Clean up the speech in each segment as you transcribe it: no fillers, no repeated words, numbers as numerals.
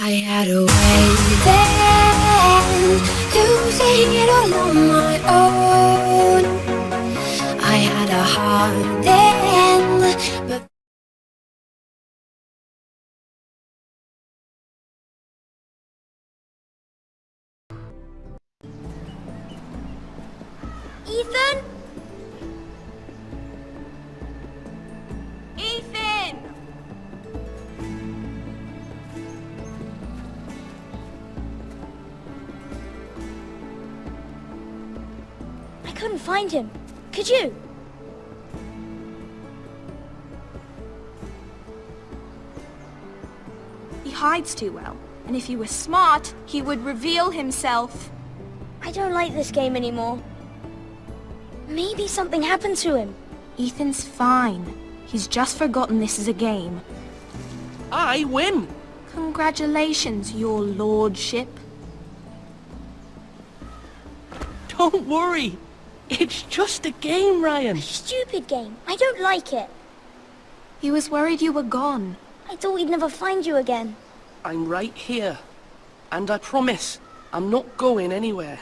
I had a way then to say it all on my own. I had a heart then, but Ethan? Ethan! I couldn't find him. Could you? He hides too well, and if he were smart, he would reveal himself. I don't like this game anymore. Maybe something happened to him. Ethan's fine. He's just forgotten this is a game. I win! Congratulations, your lordship. Don't worry. It's just a game, Ryan. Stupid game. I don't like it. He was worried you were gone. I thought we'd never find you again. I'm right here. And I promise, I'm not going anywhere.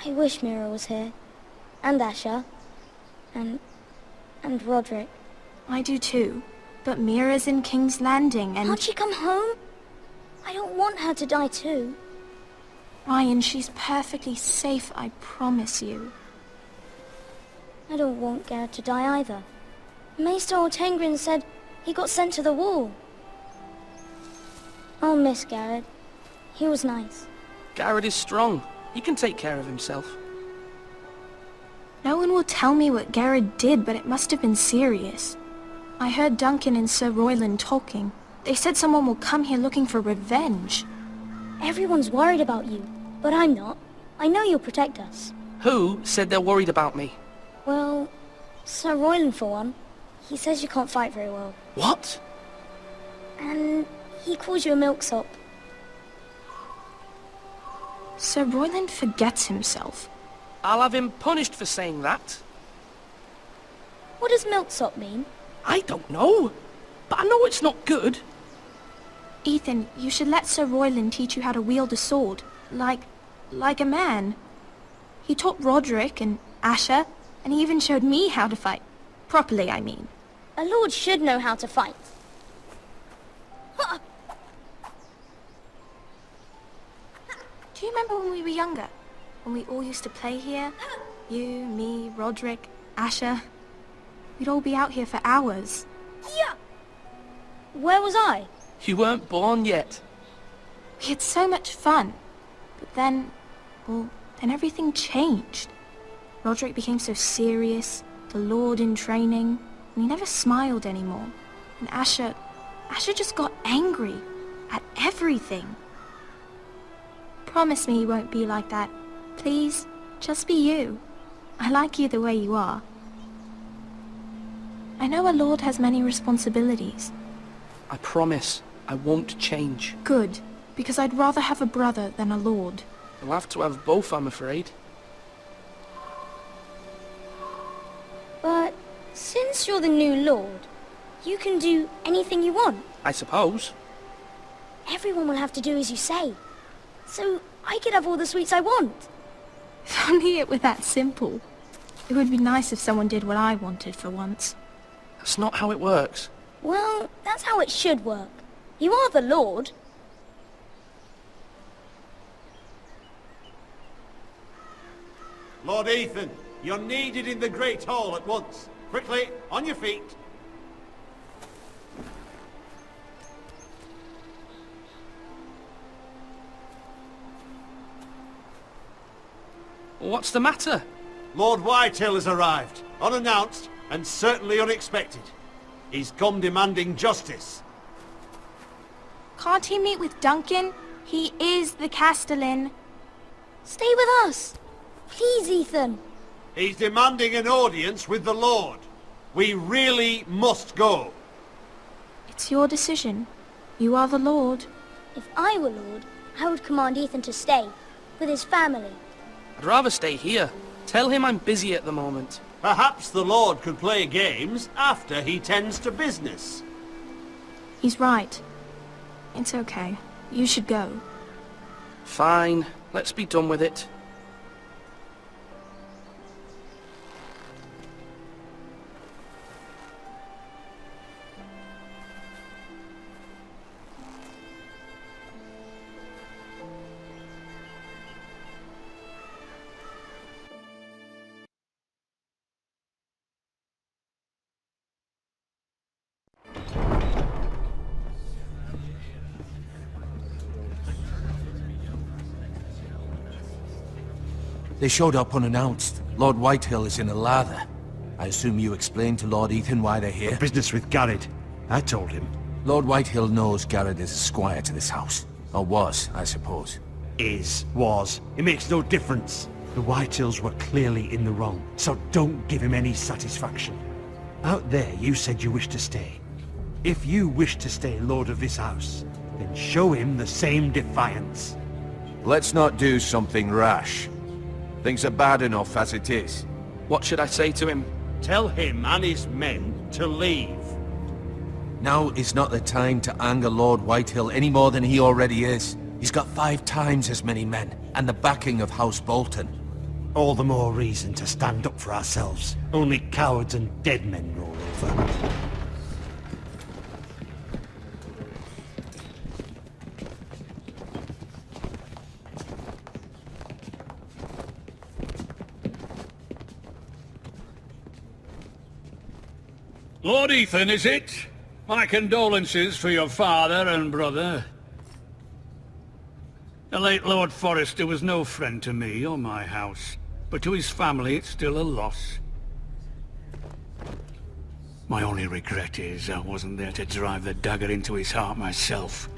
I wish Mira was here. And Asher. And Roderick. I do too. But Mira's in King's Landing and... Can't she come home? I don't want her to die too. Ryan, she's perfectly safe, I promise you. I don't want Garrett to die either. Maester Ortengrin said he got sent to the wall. I'll miss Garrett. He was nice. Garrett is strong. He can take care of himself. No one will tell me what Garrett did, but it must have been serious. I heard Duncan and Sir Royland talking. They said someone will come here looking for revenge. Everyone's worried about you, but I'm not. I know you'll protect us. Who said they're worried about me? Well, Sir Royland for one. He says you can't fight very well. What? And he calls you a milksop. Sir Royland forgets himself. I'll have him punished for saying that. What does milksop mean? I don't know. But I know it's not good. Ethan, you should let Sir Royland teach you how to wield a sword. Like a man. He taught Roderick and Asher, and he even showed me how to fight. Properly, I mean. A lord should know how to fight. Do you remember when we were younger? When we all used to play here? You, me, Roderick, Asher. We'd all be out here for hours. Yeah. Where was I? You weren't born yet. We had so much fun. But then, well, then everything changed. Roderick became so serious, the Lord in training, and he never smiled anymore. And Asher just got angry at everything. Promise me you won't be like that. Please, just be you. I like you the way you are. I know a lord has many responsibilities. I promise I won't change. Good, because I'd rather have a brother than a lord. You'll have to have both, I'm afraid. But since you're the new lord, you can do anything you want. I suppose. Everyone will have to do as you say. So I could have all the sweets I want. If only it were that simple. It would be nice if someone did what I wanted for once. That's not how it works. Well, that's how it should work. You are the lord. Lord Ethan, you're needed in the Great Hall at once. Quickly, on your feet. What's the matter? Lord Whitehill has arrived, unannounced and certainly unexpected. He's come demanding justice. Can't he meet with Duncan? He is the Castellan. Stay with us. Please, Ethan. He's demanding an audience with the Lord. We really must go. It's your decision. You are the Lord. If I were lord, I would command Ethan to stay, with his family. I'd rather stay here. Tell him I'm busy at the moment. Perhaps the Lord could play games after he tends to business. He's right. It's okay. You should go. Fine, let's be done with it. They showed up unannounced. Lord Whitehill is in a lather. I assume you explained to Lord Ethan why they're here? Business with Garrett. I told him. Lord Whitehill knows Garrett is a squire to this house. Or was, I suppose. Was. It makes no difference. The Whitehills were clearly in the wrong, so don't give him any satisfaction. Out there, you said you wished to stay. If you wish to stay lord of this house, then show him the same defiance. Let's not do something rash. Things are bad enough as it is. What should I say to him? Tell him and his men to leave. Now is not the time to anger Lord Whitehill any more than he already is. He's got 5 times as many men, and the backing of House Bolton. All the more reason to stand up for ourselves. Only cowards and dead men roll over. Lord Ethan, is it? My condolences for your father and brother. The late Lord Forrester was no friend to me or my house, but to his family it's still a loss. My only regret is I wasn't there to drive the dagger into his heart myself.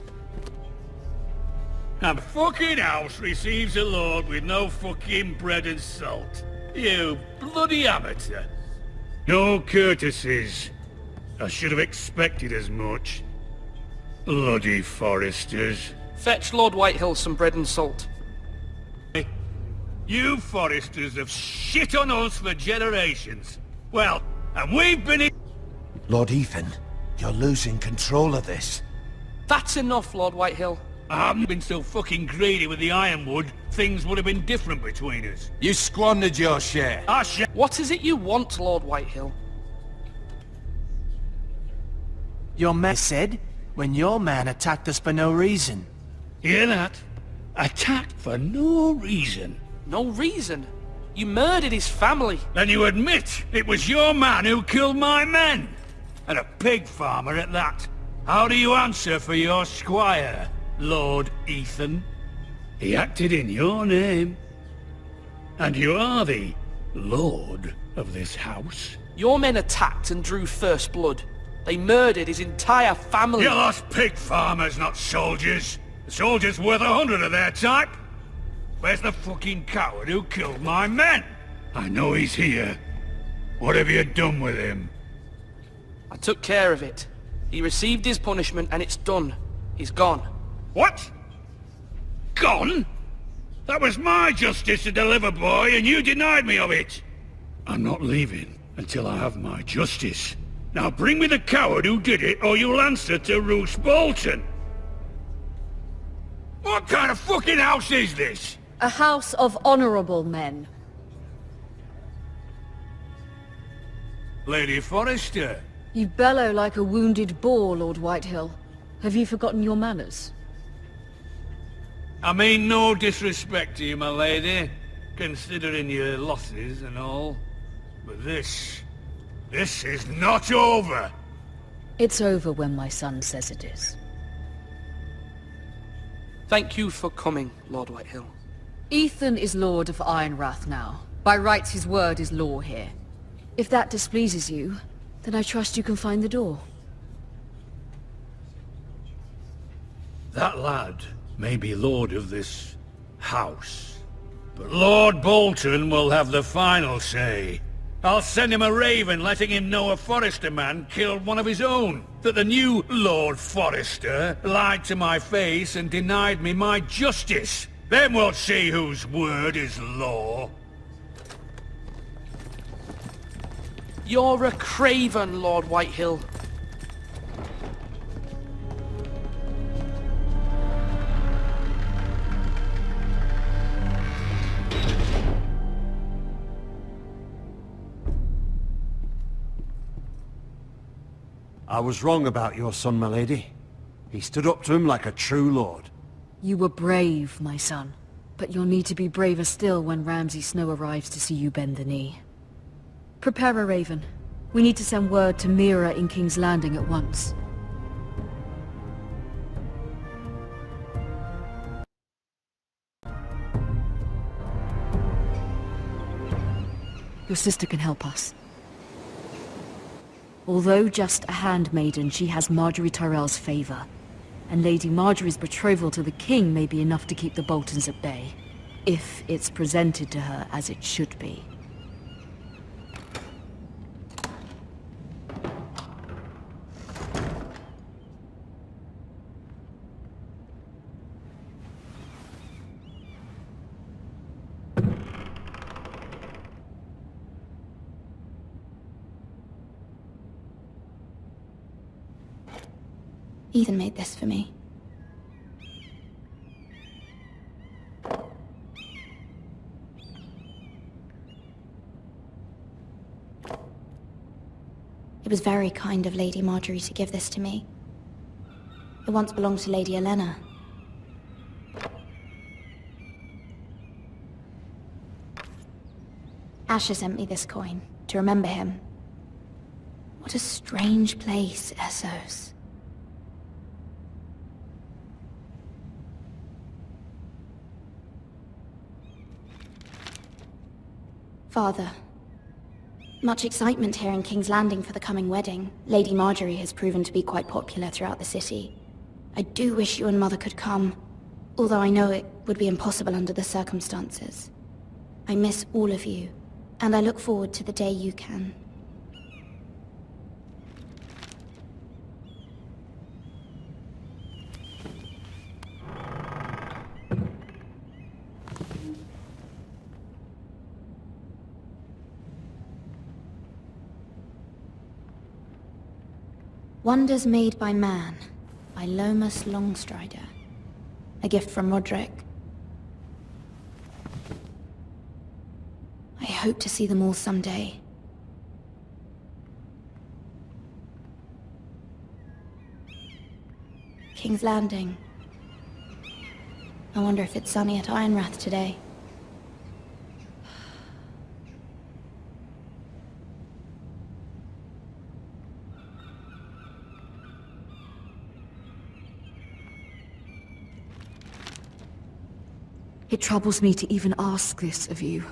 A fucking house receives a lord with no fucking bread and salt. You bloody amateur. No courtesies. I should have expected as much. Bloody Forresters. Fetch Lord Whitehill some bread and salt. You Forresters have shit on us for generations. Well, and we've been Lord Ethan, you're losing control of this. That's enough, Lord Whitehill. I haven't been so fucking greedy with the ironwood, things would have been different between us. You squandered your share. What is it you want, Lord Whitehill? Your man said, when your man attacked us for no reason. Hear that? Attacked for no reason. No reason? You murdered his family. Then you admit it was your man who killed my men. And a pig farmer at that. How do you answer for your squire, Lord Ethan? He acted in your name. And you are the lord of this house. Your men attacked and drew first blood. They murdered his entire family. You lost pig farmers, not soldiers. The soldiers worth 100 of their type. Where's the fucking coward who killed my men? I know he's here. What have you done with him? I took care of it. He received his punishment and it's done. He's gone. What? Gone? That was my justice to deliver, boy, and you denied me of it. I'm not leaving until I have my justice. Now bring me the coward who did it, or you'll answer to Roose Bolton. What kind of fucking house is this? A house of honorable men. Lady Forrester. You bellow like a wounded boar, Lord Whitehill. Have you forgotten your manners? I mean no disrespect to you, my lady, considering your losses and all. But this is not over. It's over when my son says it is. Thank you for coming, Lord Whitehill. Ethan is Lord of Ironrath now. By rights his word is law here. If that displeases you, then I trust you can find the door. That lad may be lord of this house, but Lord Bolton will have the final say. I'll send him a raven letting him know a Forrester man killed one of his own. That the new Lord Forrester lied to my face and denied me my justice. Then we'll see whose word is law. You're a craven, Lord Whitehill. I was wrong about your son, my lady. He stood up to him like a true lord. You were brave, my son. But you'll need to be braver still when Ramsay Snow arrives to see you bend the knee. Prepare a raven. We need to send word to Mira in King's Landing at once. Your sister can help us. Although just a handmaiden, she has Marjorie Tyrell's favor. And Lady Marjorie's betrothal to the king may be enough to keep the Boltons at bay. If it's presented to her as it should be. Ethan made this for me. It was very kind of Lady Marjorie to give this to me. It once belonged to Lady Elena. Asher sent me this coin to remember him. What a strange place, Essos. Father, much excitement here in King's Landing for the coming wedding. Lady Marjorie has proven to be quite popular throughout the city. I do wish you and Mother could come, although I know it would be impossible under the circumstances. I miss all of you, and I look forward to the day you can. Wonders Made by Man, by Lomas Longstrider. A gift from Roderick. I hope to see them all someday. King's Landing. I wonder if it's sunny at Ironrath today. It troubles me to even ask this of you,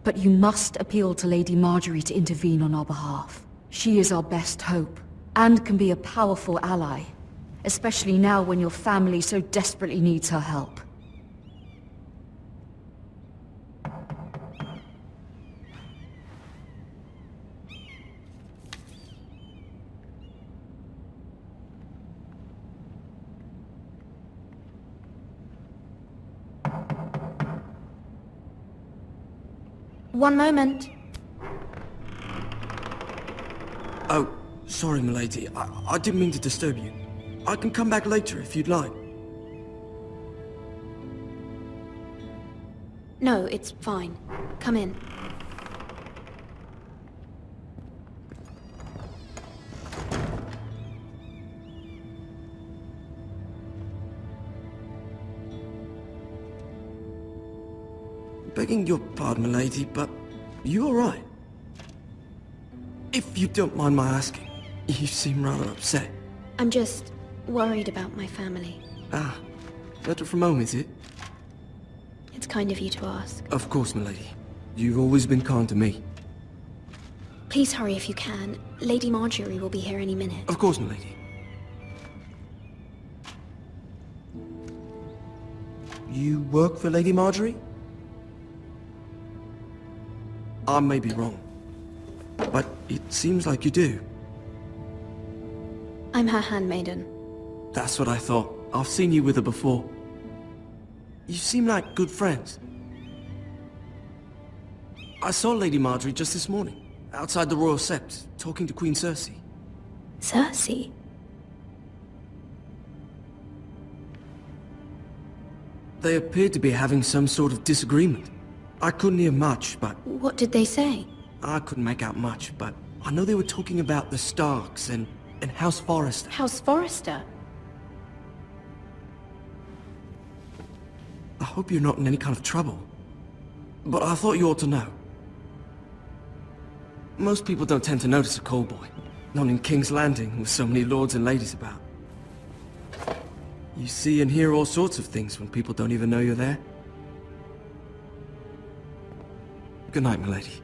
but you must appeal to Lady Marjorie to intervene on our behalf. She is our best hope, and can be a powerful ally, especially now when your family so desperately needs her help. One moment. Oh, sorry, milady. I didn't mean to disturb you. I can come back later if you'd like. No, it's fine. Come in. Begging your pardon, milady, but you all right? If you don't mind my asking, you seem rather upset. I'm just worried about my family. Ah, better from home, is it? It's kind of you to ask. Of course, milady. You've always been kind to me. Please hurry if you can. Lady Marjorie will be here any minute. Of course, milady. You work for Lady Marjorie? I may be wrong, but it seems like you do. I'm her handmaiden. That's what I thought. I've seen you with her before. You seem like good friends. I saw Lady Marjorie just this morning, outside the Royal Sept, talking to Queen Cersei. Cersei? They appeared to be having some sort of disagreement. I couldn't hear much, but... What did they say? I couldn't make out much, but I know they were talking about the Starks and in House Forrester. House Forrester? I hope you're not in any kind of trouble. But I thought you ought to know. Most people don't tend to notice a call boy. Not in King's Landing, with so many lords and ladies about. You see and hear all sorts of things when people don't even know you're there. Good night, milady.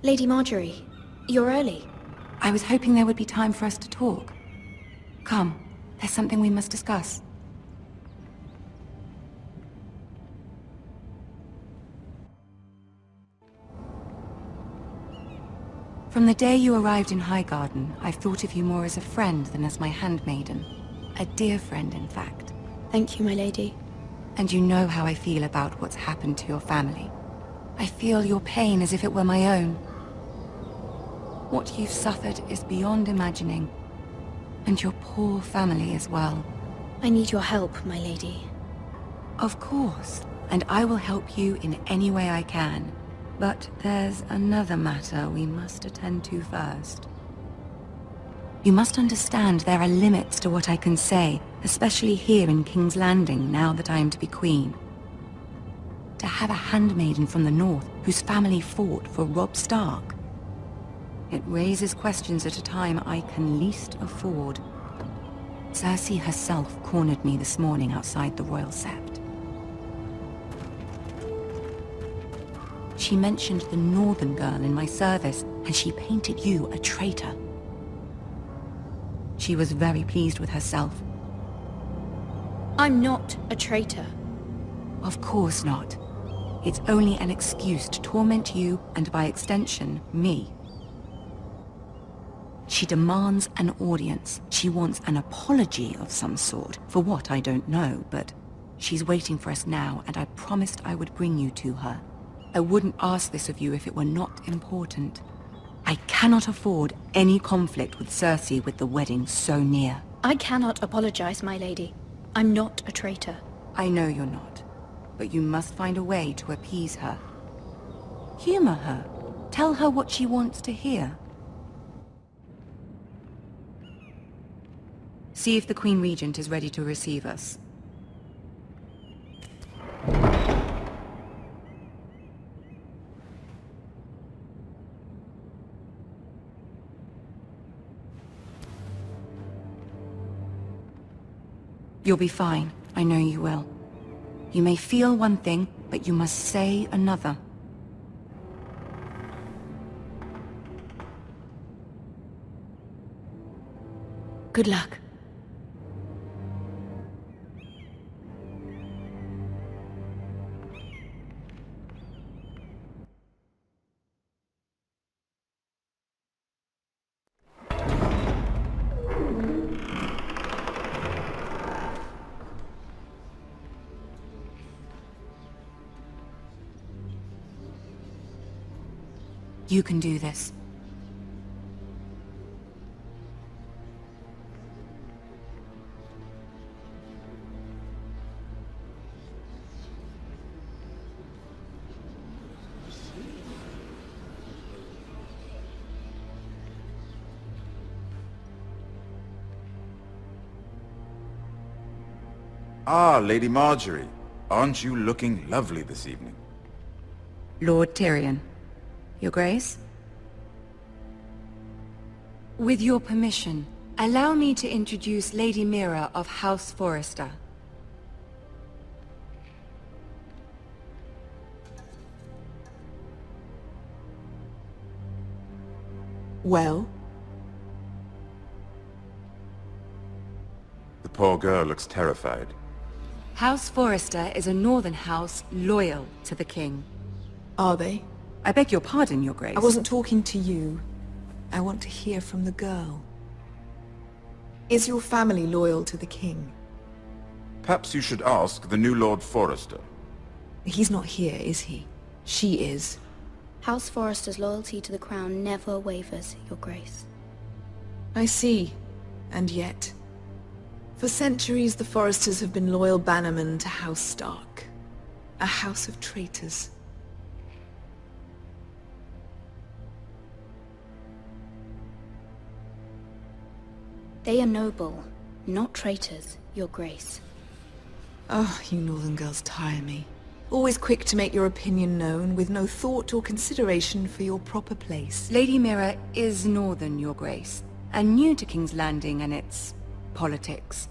Lady Marjorie, you're early. I was hoping there would be time for us to talk. Come, there's something we must discuss. From the day you arrived in Highgarden, I've thought of you more as a friend than as my handmaiden. A dear friend, in fact. Thank you, my lady. And you know how I feel about what's happened to your family. I feel your pain as if it were my own. What you've suffered is beyond imagining. And your poor family as well. I need your help, my lady. Of course, and I will help you in any way I can. But there's another matter we must attend to first. You must understand there are limits to what I can say, especially here in King's Landing, now that I am to be queen. To have a handmaiden from the north whose family fought for Robb Stark. It raises questions at a time I can least afford. Cersei herself cornered me this morning outside the Royal Sept. She mentioned the northern girl in my service, and she painted you a traitor. She was very pleased with herself. I'm not a traitor. Of course not. It's only an excuse to torment you, and by extension, me. She demands an audience. She wants an apology of some sort, for what I don't know, but she's waiting for us now, and I promised I would bring you to her. I wouldn't ask this of you if it were not important. I cannot afford any conflict with Cersei with the wedding so near. I cannot apologize, my lady. I'm not a traitor. I know you're not, but you must find a way to appease her. Humor her. Tell her what she wants to hear. See if the Queen Regent is ready to receive us. You'll be fine. I know you will. You may feel one thing, but you must say another. Good luck. You can do this. Ah, Lady Marjorie. Aren't you looking lovely this evening? Lord Tyrion. Your Grace? With your permission, allow me to introduce Lady Mira of House Forrester. Well? The poor girl looks terrified. House Forrester is a northern house loyal to the king. Are they? I beg your pardon, Your Grace. I wasn't talking to you. I want to hear from the girl. Is your family loyal to the king? Perhaps you should ask the new Lord Forrester. He's not here, is he? She is. House Forrester's loyalty to the crown never wavers, Your Grace. I see. And yet... For centuries, the Foresters have been loyal bannermen to House Stark. A house of traitors. They are noble, not traitors, Your Grace. Oh, you Northern girls tire me. Always quick to make your opinion known, with no thought or consideration for your proper place. Lady Mira is Northern, Your Grace, and new to King's Landing and its politics.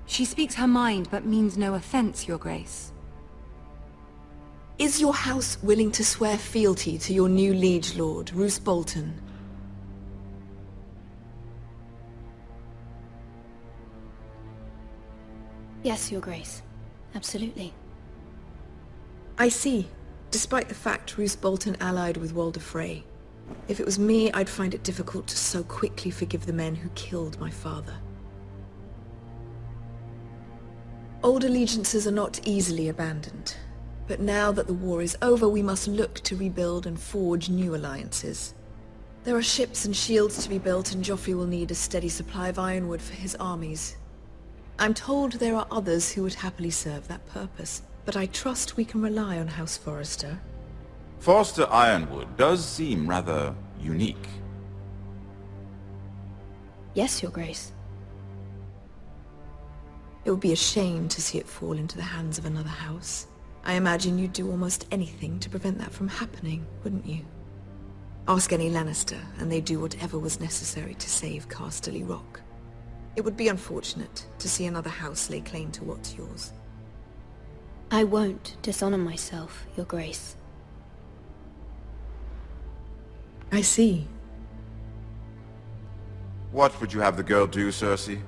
She speaks her mind, but means no offense, Your Grace. Is your house willing to swear fealty to your new liege lord, Roose Bolton? Yes, Your Grace. Absolutely. I see. Despite the fact Roose Bolton allied with Walder Frey. If it was me, I'd find it difficult to so quickly forgive the men who killed my father. Old allegiances are not easily abandoned. But now that the war is over, we must look to rebuild and forge new alliances. There are ships and shields to be built, and Joffrey will need a steady supply of ironwood for his armies. I'm told there are others who would happily serve that purpose, but I trust we can rely on House Forrester. Forster Ironwood does seem rather unique. Yes, Your Grace. It would be a shame to see it fall into the hands of another house. I imagine you'd do almost anything to prevent that from happening, wouldn't you? Ask any Lannister, and they'd do whatever was necessary to save Casterly Rock. It would be unfortunate to see another house lay claim to what's yours. I won't dishonor myself, Your Grace. I see. What would you have the girl do, Cersei?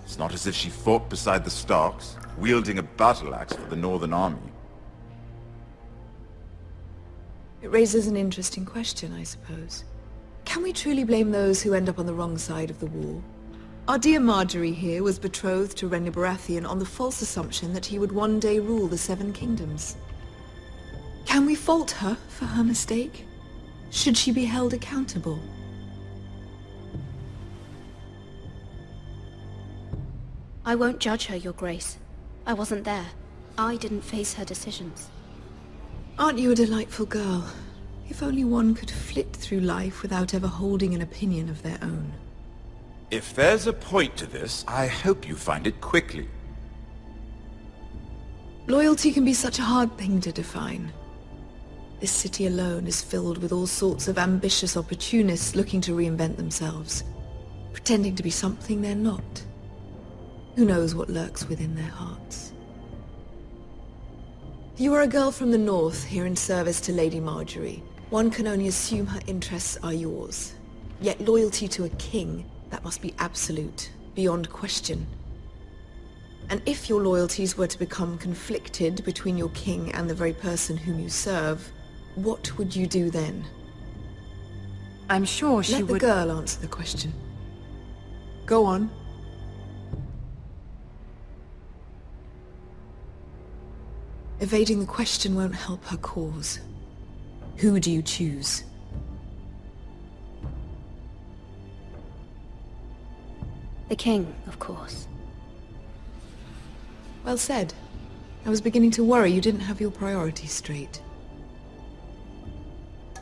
It's not as if she fought beside the Starks, wielding a battle axe for the Northern Army. It raises an interesting question, I suppose. Can we truly blame those who end up on the wrong side of the war? Our dear Marjorie here was betrothed to Renly Baratheon on the false assumption that he would one day rule the Seven Kingdoms. Can we fault her for her mistake? Should she be held accountable? I won't judge her, Your Grace. I wasn't there. I didn't face her decisions. Aren't you a delightful girl? If only one could flit through life without ever holding an opinion of their own. If there's a point to this, I hope you find it quickly. Loyalty can be such a hard thing to define. This city alone is filled with all sorts of ambitious opportunists looking to reinvent themselves, pretending to be something they're not. Who knows what lurks within their hearts? You are a girl from the north, here in service to Lady Marjorie. One can only assume her interests are yours. Yet loyalty to a king, that must be absolute, beyond question. And if your loyalties were to become conflicted between your king and the very person whom you serve, what would you do then? I'm sure she would... Let the girl answer the question. Go on. Evading the question won't help her cause. Who do you choose? The king, of course. Well said. I was beginning to worry you didn't have your priorities straight.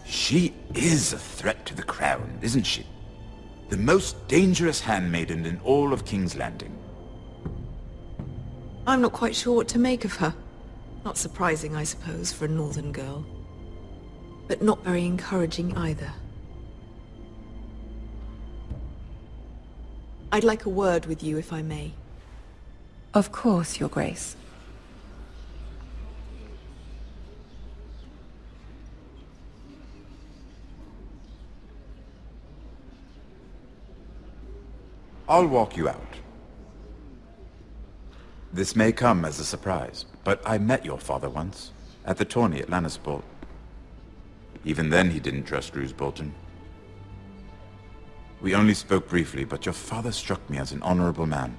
She is a threat to the crown, isn't she? The most dangerous handmaiden in all of King's Landing. I'm not quite sure what to make of her. Not surprising, I suppose, for a northern girl. But not very encouraging either. I'd like a word with you, if I may. Of course, Your Grace. I'll walk you out. This may come as a surprise, but I met your father once, at the tourney at Lannisport. Even then he didn't trust Roose Bolton. We only spoke briefly, but your father struck me as an honorable man.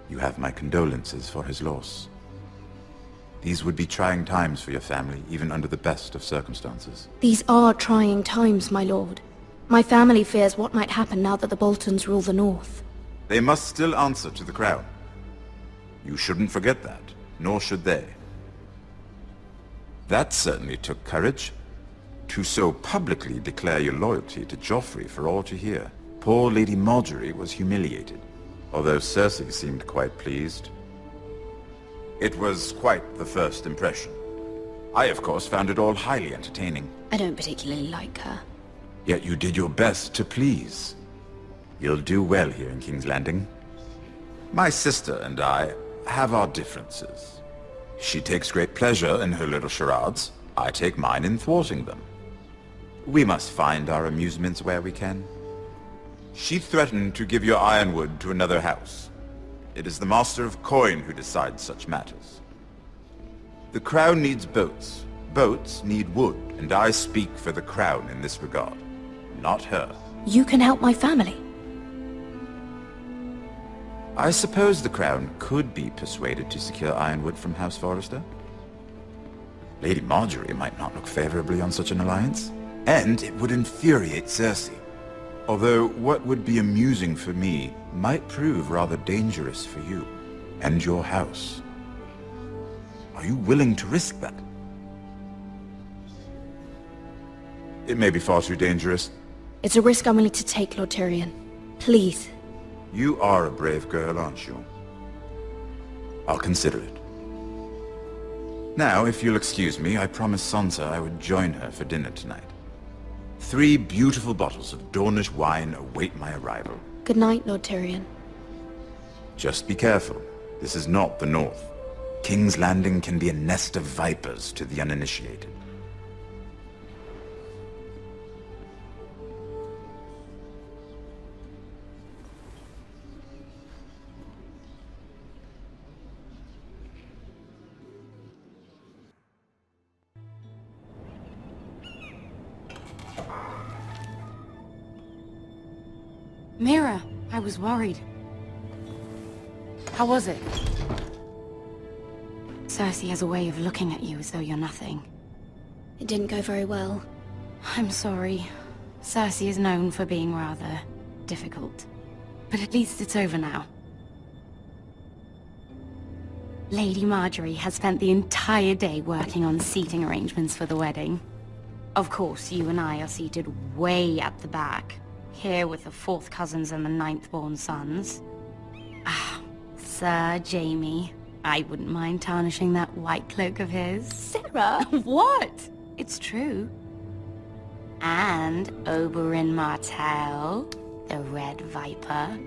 You have my condolences for his loss. These would be trying times for your family, even under the best of circumstances. These are trying times, my lord. My family fears what might happen now that the Boltons rule the north. They must still answer to the crown. You shouldn't forget that, nor should they. That certainly took courage. To so publicly declare your loyalty to Joffrey for all to hear. Poor Lady Margaery was humiliated, although Cersei seemed quite pleased. It was quite the first impression. I, of course, found it all highly entertaining. I don't particularly like her. Yet you did your best to please. You'll do well here in King's Landing. My sister and I have our differences. She takes great pleasure in her little charades. I take mine in thwarting them. We must find our amusements where we can. She threatened to give your ironwood to another house. It is the Master of Coin who decides such matters. The Crown needs boats. Boats need wood, and I speak for the Crown in this regard, not her. You can help my family. I suppose the Crown could be persuaded to secure ironwood from House Forrester. Lady Margaery might not look favorably on such an alliance, and it would infuriate Cersei. Although what would be amusing for me might prove rather dangerous for you and your house. Are you willing to risk that? It may be far too dangerous. It's a risk I'm willing to take, Lord Tyrion. Please. You are a brave girl, aren't you? I'll consider it. Now, if you'll excuse me, I promised Sansa I would join her for dinner tonight. 3 beautiful bottles of Dornish wine await my arrival. Good night, Lord Tyrion. Just be careful. This is not the North. King's Landing can be a nest of vipers to the uninitiated. Mira, I was worried. How was it? Cersei has a way of looking at you as though you're nothing. It didn't go very well. I'm sorry. Cersei is known for being rather difficult. But at least it's over now. Lady Margaery has spent the entire day working on seating arrangements for the wedding. Of course, you and I are seated way at the back, here with the 4th cousins and the 9th-born sons. Ah, Sir Jaime. I wouldn't mind tarnishing that white cloak of his. Sarah! What? It's true. And Oberyn Martell, the Red Viper.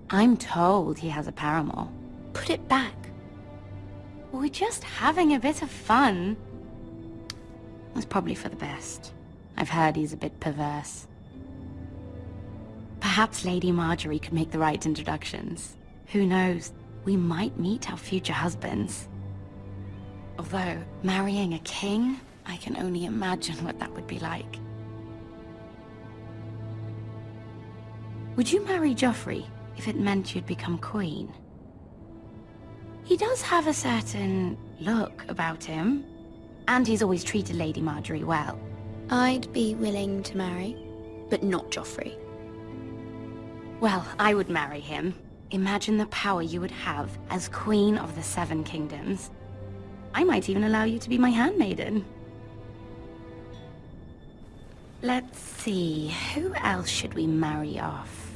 I'm told he has a paramour. Put it back. We're just having a bit of fun. It's probably for the best. I've heard he's a bit perverse. Perhaps Lady Margaery could make the right introductions. Who knows? We might meet our future husbands. Although, marrying a king, I can only imagine what that would be like. Would you marry Joffrey if it meant you'd become queen? He does have a certain look about him, and he's always treated Lady Margaery well. I'd be willing to marry, but not Joffrey. Well, I would marry him. Imagine the power you would have as Queen of the 7 Kingdoms. I might even allow you to be my handmaiden. Let's see, who else should we marry off?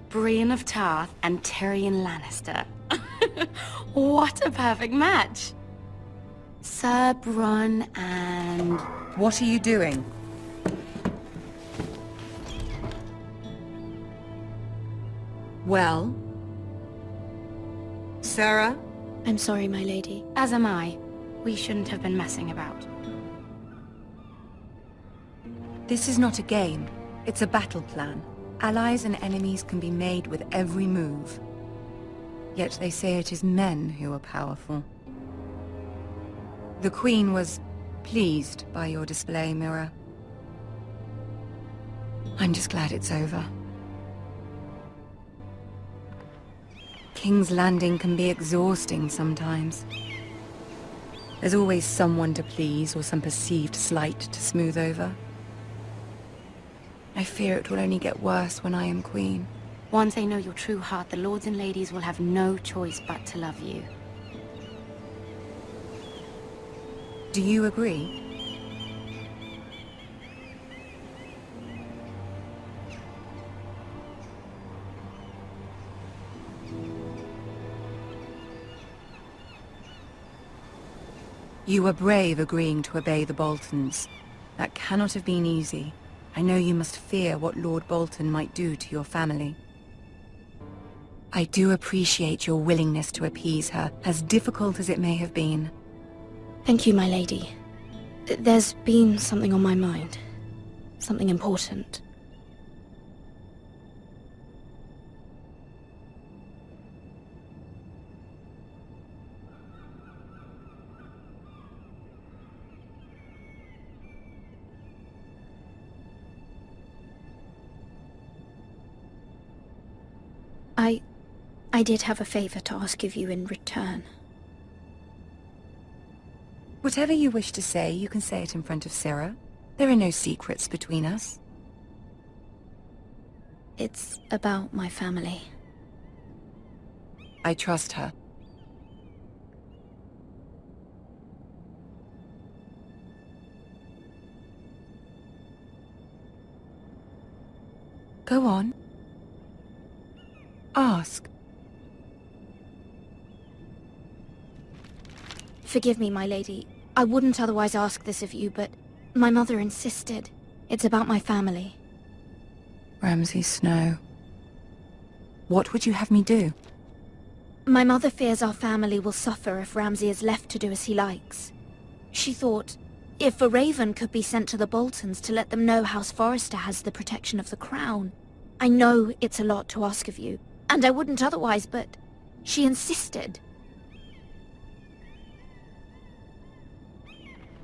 Brienne of Tarth and Tyrion Lannister. What a perfect match! Sir Bronn and... What are you doing? Well? Sarah? I'm sorry, my lady. As am I. We shouldn't have been messing about. This is not a game. It's a battle plan. Allies and enemies can be made with every move. Yet they say it is men who are powerful. The Queen was pleased by your display, Mira. I'm just glad it's over. King's Landing can be exhausting sometimes. There's always someone to please or some perceived slight to smooth over. I fear it will only get worse when I am Queen. Once they know your true heart, the lords and ladies will have no choice but to love you. Do you agree? You were brave agreeing to obey the Boltons. That cannot have been easy. I know you must fear what Lord Bolton might do to your family. I do appreciate your willingness to appease her, as difficult as it may have been. Thank you, my lady. There's been something on my mind. Something important. I did have a favor to ask of you in return. Whatever you wish to say, you can say it in front of Sarah. There are no secrets between us. It's about my family. I trust her. Go on. Ask. Forgive me, my lady. I wouldn't otherwise ask this of you, but my mother insisted. It's about my family. Ramsay Snow. What would you have me do? My mother fears our family will suffer if Ramsay is left to do as he likes. She thought, if a raven could be sent to the Boltons to let them know House Forrester has the protection of the crown. I know it's a lot to ask of you, and I wouldn't otherwise, but she insisted.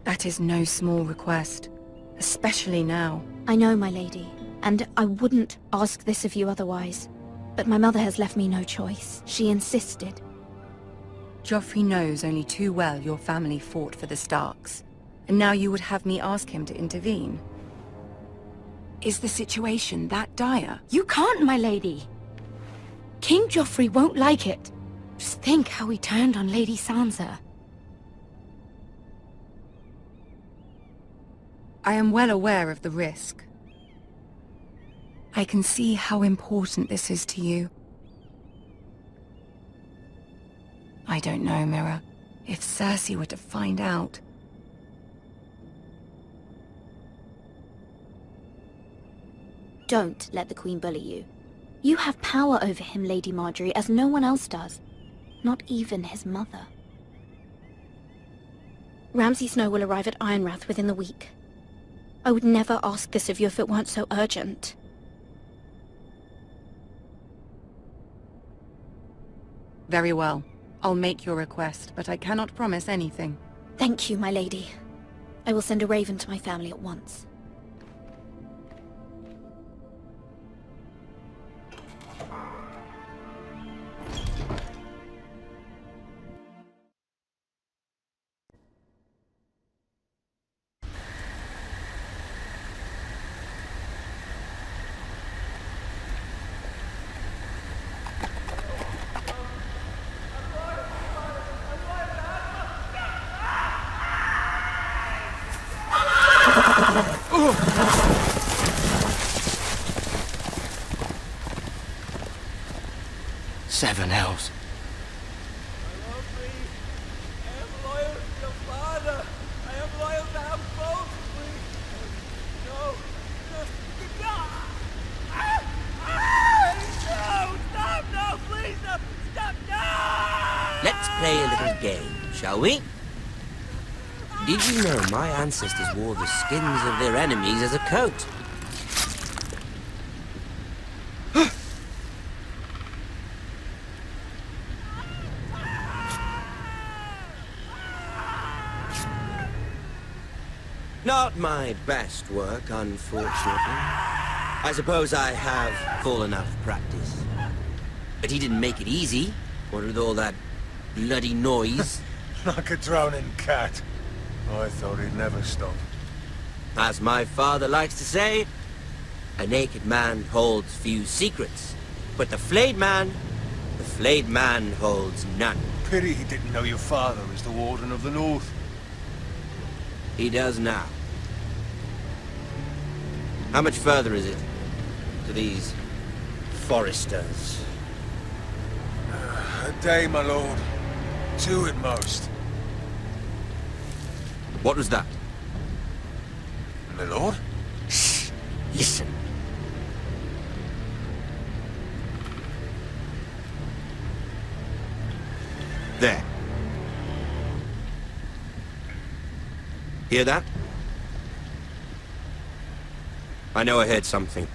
That is no small request, especially now. I know, my lady, and I wouldn't ask this of you otherwise. But my mother has left me no choice. She insisted. Joffrey knows only too well your family fought for the Starks, and now you would have me ask him to intervene. Is the situation that dire? You can't, my lady. King Joffrey won't like it. Just think how he turned on Lady Sansa. I am well aware of the risk. I can see how important this is to you. I don't know, Mira. If Cersei were to find out... Don't let the Queen bully you. You have power over him, Lady Marjorie, as no one else does. Not even his mother. Ramsay Snow will arrive at Ironrath within the week. I would never ask this of you if it weren't so urgent. Very well. I'll make your request, but I cannot promise anything. Thank you, my lady. I will send a raven to my family at once. Seven hells. Let's play a little game, shall we? Did you know my ancestors wore the skins of their enemies as a coat? Not my best work, unfortunately. I suppose I have full enough practice. But he didn't make it easy, what with all that bloody noise. Like a drowning cat. I thought he'd never stop. As my father likes to say, a naked man holds few secrets. But the flayed man holds none. Pity he didn't know your father is the Warden of the North. He does now. How much further is it to these foresters? A day, my lord. 2 at most. What was that? My lord? Shh! Listen. There. Hear that? I know I heard something.